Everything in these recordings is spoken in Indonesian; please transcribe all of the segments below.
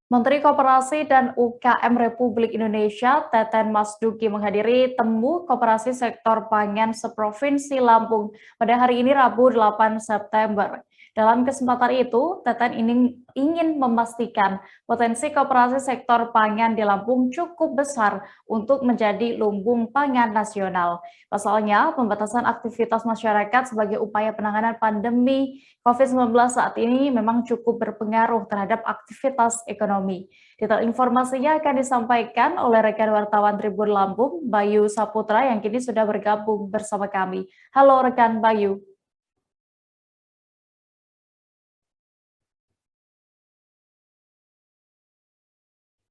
Menteri Koperasi dan UKM Republik Indonesia, Teten Mas Duki menghadiri temu koperasi sektor pangan seprovinsi Lampung pada hari ini Rabu 8 September. Dalam kesempatan itu, Teten ingin memastikan potensi koperasi sektor pangan di Lampung cukup besar untuk menjadi lumbung pangan nasional. Pasalnya, pembatasan aktivitas masyarakat sebagai upaya penanganan pandemi COVID-19 saat ini memang cukup berpengaruh terhadap aktivitas ekonomi. Detail informasinya akan disampaikan oleh rekan wartawan Tribun Lampung, Bayu Saputra, yang kini sudah bergabung bersama kami. Halo rekan Bayu.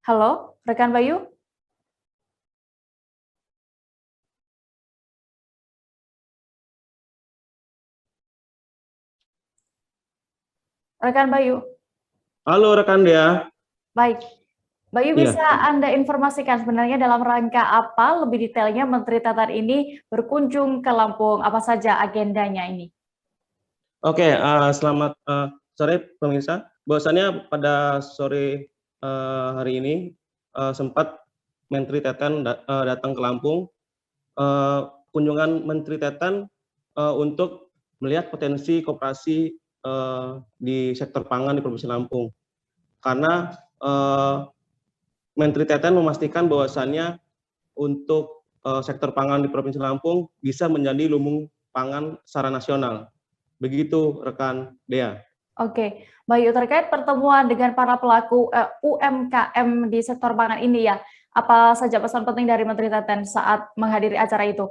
Halo, rekan Bayu. Rekan Bayu. Halo rekan Dea. Baik. Bayu, Iya. bisa Anda informasikan sebenarnya dalam rangka apa lebih detailnya Menteri Teten ini berkunjung ke Lampung? Apa saja agendanya ini? Oke, selamat sore pemirsa. Bahwasannya pada sore hari ini sempat Menteri Teten datang ke Lampung. Kunjungan Menteri Teten untuk melihat potensi koperasi di sektor pangan di Provinsi Lampung. Karena Menteri Teten memastikan bahwasannya untuk sektor pangan di Provinsi Lampung bisa menjadi lumbung pangan secara nasional. Begitu rekan Dea. Oke, Bayu, terkait pertemuan dengan para pelaku UMKM di sektor pangan ini ya, apa saja pesan penting dari Menteri Teten saat menghadiri acara itu?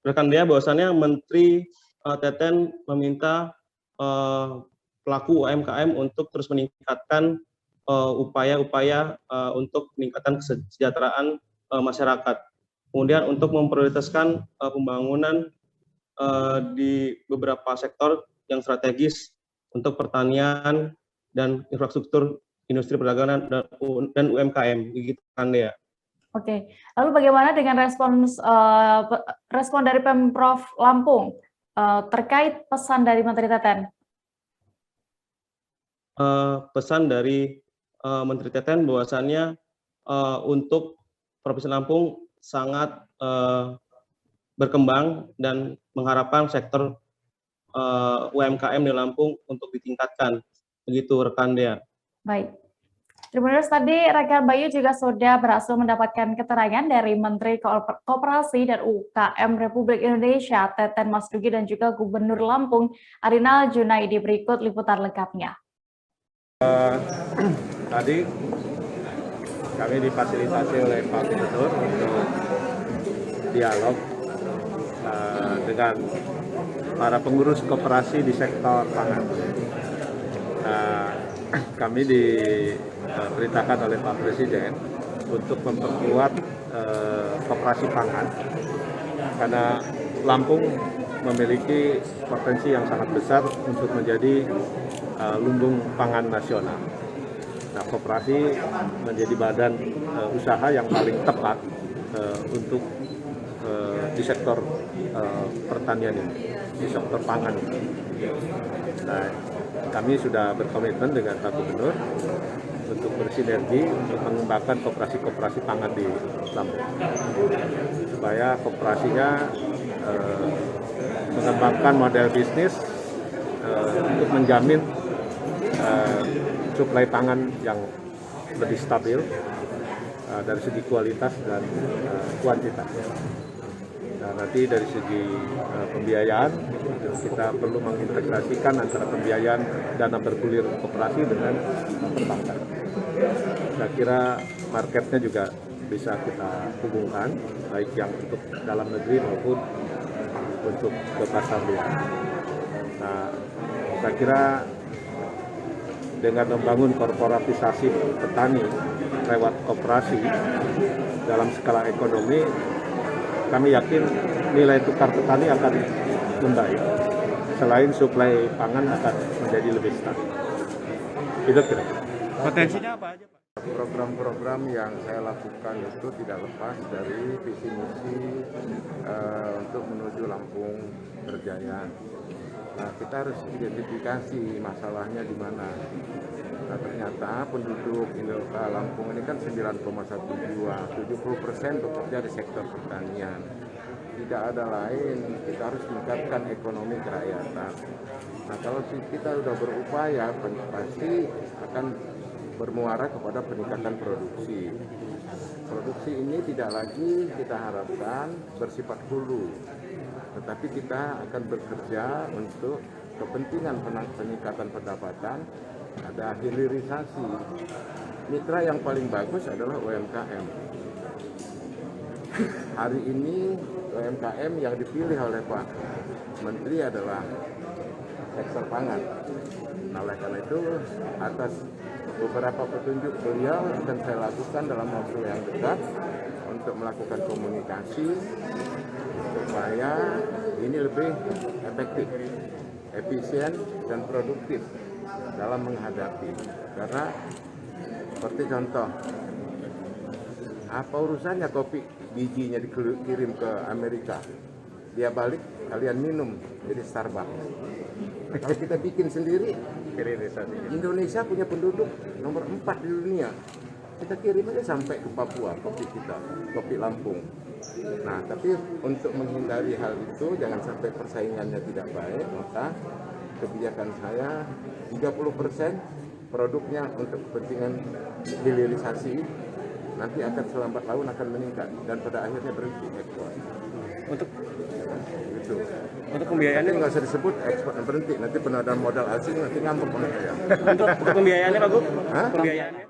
Rekan Dea, bahwasannya Menteri Teten meminta pelaku UMKM untuk terus meningkatkan upaya-upaya untuk peningkatan kesejahteraan masyarakat. Kemudian untuk memprioritaskan pembangunan di beberapa sektor yang strategis untuk pertanian dan infrastruktur industri perdagangan dan UMKM, begitu kan ya. Oke, lalu bagaimana dengan respon dari Pemprov Lampung terkait pesan dari Menteri Teten? Pesan dari Menteri Teten bahwasannya untuk Provinsi Lampung sangat berkembang dan mengharapkan sektor UMKM di Lampung untuk ditingkatkan. Begitu rekan Dea. Baik. Terima kasih. Tadi rekan Bayu juga sudah berhasil mendapatkan keterangan dari Menteri Koperasi dan UKM Republik Indonesia, Teten Mas Duki, dan juga Gubernur Lampung, Arinal Junaidi. Berikut liputan lengkapnya. Tadi kami difasilitasi oleh Pak Gubernur untuk dialog dengan para pengurus koperasi di sektor pangan. Kami diperintahkan oleh Pak Presiden untuk memperkuat koperasi pangan karena Lampung memiliki potensi yang sangat besar untuk menjadi lumbung pangan nasional. Nah, koperasi menjadi badan usaha yang paling tepat untuk di sektor pertanian ini, di sektor pangan. Nah, kami sudah berkomitmen dengan Pak Gubernur untuk bersinergi untuk mengembangkan koperasi-koperasi pangan di Lampung, supaya koperasinya mengembangkan model bisnis untuk menjamin suplai pangan yang lebih stabil dari segi kualitas dan kuantitas. Nah, nanti dari segi pembiayaan kita perlu mengintegrasikan antara pembiayaan dana bergulir koperasi dengan perbankan. Saya kira marketnya juga bisa kita hubungkan, baik yang untuk dalam negeri maupun untuk ke pasar luar. Nah, saya kira dengan membangun korporatisasi petani lewat koperasi dalam skala ekonomi, kami yakin nilai tukar petani akan membaik. Selain suplai pangan akan menjadi lebih stabil. Itu kira-kira. Potensinya apa aja, Pak? Program-program yang saya lakukan itu tidak lepas dari visi misi untuk menuju Lampung Berjaya. Nah, kita harus identifikasi masalahnya di mana. rata-rata penduduk Lampung ini kan 9,1 jiwa, 70% bekerja di sektor pertanian. Tidak ada lain, kita harus tingkatkan ekonomi kerakyatan. Nah, kalau kita sudah berupaya, pasti akan bermuara kepada peningkatan produksi. Produksi ini tidak lagi kita harapkan bersifat hulu, tetapi kita akan bekerja untuk kepentingan peningkatan pendapatan, ada hilirisasi. Mitra yang paling bagus adalah UMKM. Hari ini UMKM yang dipilih oleh Pak Menteri adalah sektor pangan. Nah, oleh karena itu, atas beberapa petunjuk beliau akan saya lakukan dalam waktu yang dekat untuk melakukan komunikasi supaya ini lebih efektif, efisien, dan produktif dalam menghadapi. Karena seperti contoh, apa urusannya kopi bijinya dikirim ke Amerika, dia balik kalian minum jadi Starbucks. Nah, kalau kita bikin sendiri, Indonesia punya penduduk nomor 4 di dunia. Kita kirim aja sampai ke Papua kopi kita, kopi Lampung. Nah, tapi untuk menghindari hal itu, jangan sampai persaingannya tidak baik, maka kebijakan saya 30% produknya untuk kepentingan hilirisasi, nanti akan selambat laun akan meningkat dan pada akhirnya berhenti ekspor. Untuk Gitu. untuk pembiayaannya Nggak usah disebut ekspor dan berhenti, nanti pengadaan modal asing nanti ngambek sama saya. untuk pembiayaannya Pak Gub? Hah? Pembiayaannya.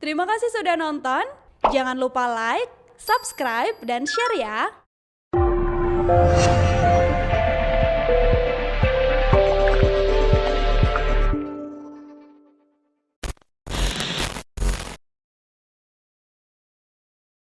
Terima kasih sudah nonton. Jangan lupa like, subscribe, dan share ya.